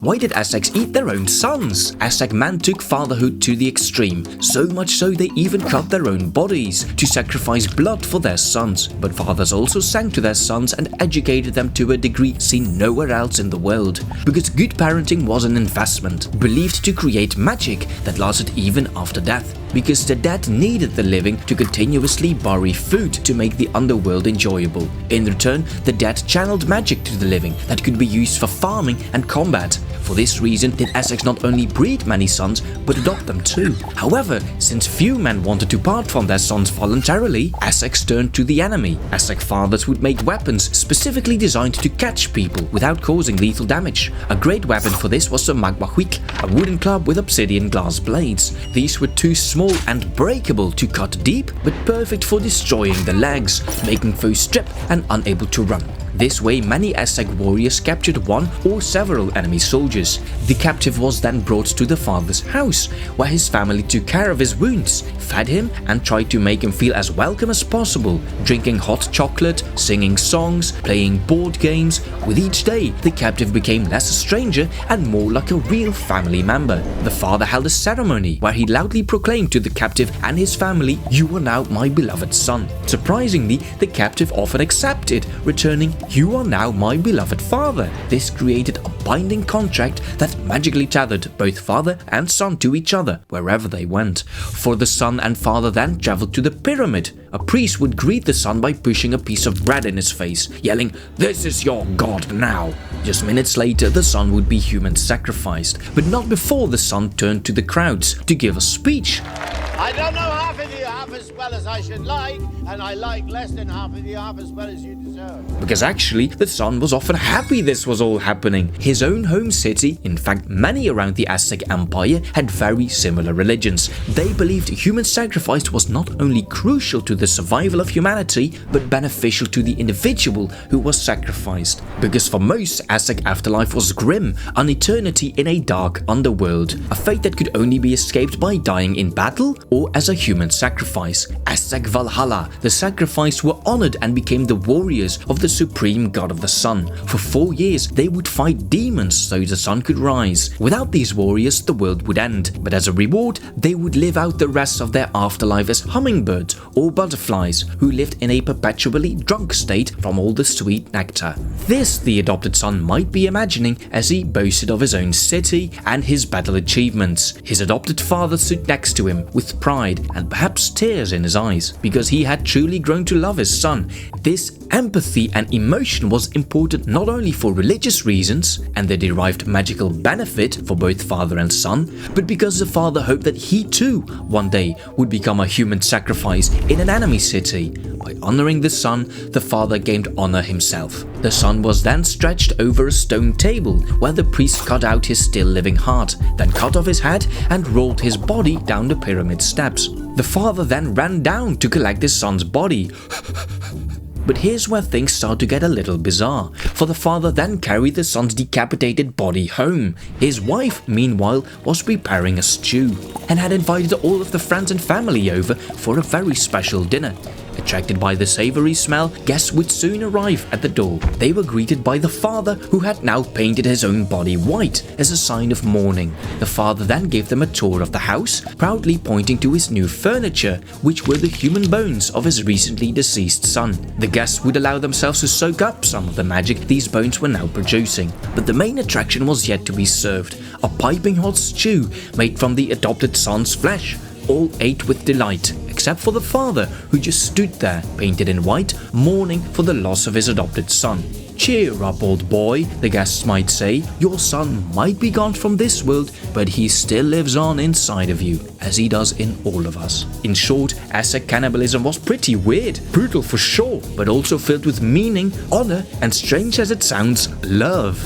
Why did Aztecs eat their own sons? Aztec men took fatherhood to the extreme, so much so they even cut their own bodies to sacrifice blood for their sons. But fathers also sang to their sons and educated them to a degree seen nowhere else in the world. Because good parenting was an investment, believed to create magic that lasted even after death. Because the dead needed the living to continuously bury food to make the underworld enjoyable. In return, the dead channeled magic to the living that could be used for farming and combat. For this reason did Aztecs not only breed many sons, but adopt them too. However, since few men wanted to part from their sons voluntarily, Aztecs turned to the enemy. Aztec fathers would make weapons specifically designed to catch people without causing lethal damage. A great weapon for this was the magwahuitl, a wooden club with obsidian glass blades. These were too small and breakable to cut deep, but perfect for destroying the legs, making foes trip and unable to run. This way, many Aztec warriors captured one or several enemy soldiers. The captive was then brought to the father's house, where his family took care of his wounds, fed him and tried to make him feel as welcome as possible, drinking hot chocolate, singing songs, playing board games. With each day, the captive became less a stranger and more like a real family member. The father held a ceremony where he loudly proclaimed to the captive and his family, "You are now my beloved son." Surprisingly, the captive often accepted, returning, "You are now my beloved father." This created a binding contract that magically tethered both father and son to each other wherever they went. For the son and father then traveled to the pyramid. A priest would greet the son by pushing a piece of bread in his face, yelling, "This is your god now." Just minutes later, the son would be human sacrificed, but not before the son turned to the crowds to give a speech. "I don't know half of you half as well as I should like, and I like less than half of you half as well as you deserve." Because actually, the son was often happy this was all happening. His own home city, in fact many around the Aztec Empire, had very similar religions. They believed human sacrifice was not only crucial to the survival of humanity, but beneficial to the individual who was sacrificed. Because for most, Aztec afterlife was grim, an eternity in a dark underworld, a fate that could only be escaped by dying in battle or as a human sacrifice. Aztec Valhalla, the sacrifice were honored and became the warriors of the supreme god of the sun. For 4 years, they would fight demons so the sun could rise. Without these warriors, the world would end, but as a reward, they would live out the rest of their afterlife as hummingbirds or butterflies who lived in a perpetually drunk state from all the sweet nectar. This the adopted son might be imagining as he boasted of his own city and his battle achievements. His adopted father stood next to him with pride and perhaps tears in his eyes, because he had truly grown to love his son. This empathy and emotion was important not only for religious reasons and the derived magical benefit for both father and son, but because the father hoped that he too one day would become a human sacrifice in an enemy city. By honoring the son, the father gained honor himself. The son was then stretched over a stone table where the priest cut out his still living heart, then cut off his head and rolled his body down the pyramid steps. The father then ran down to collect his son's body. But here's where things start to get a little bizarre, for the father then carried the son's decapitated body home. His wife, meanwhile, was preparing a stew and had invited all of the friends and family over for a very special dinner. Attracted by the savory smell, guests would soon arrive at the door. They were greeted by the father, who had now painted his own body white as a sign of mourning. The father then gave them a tour of the house, proudly pointing to his new furniture, which were the human bones of his recently deceased son. The guests would allow themselves to soak up some of the magic these bones were now producing. But the main attraction was yet to be served, a piping hot stew made from the adopted son's flesh. All ate with delight, except for the father, who just stood there, painted in white, mourning for the loss of his adopted son. "Cheer up, old boy," the guests might say. "Your son might be gone from this world, but he still lives on inside of you, as he does in all of us." In short, Aztec cannibalism was pretty weird, brutal for sure, but also filled with meaning, honor, and strange as it sounds, love.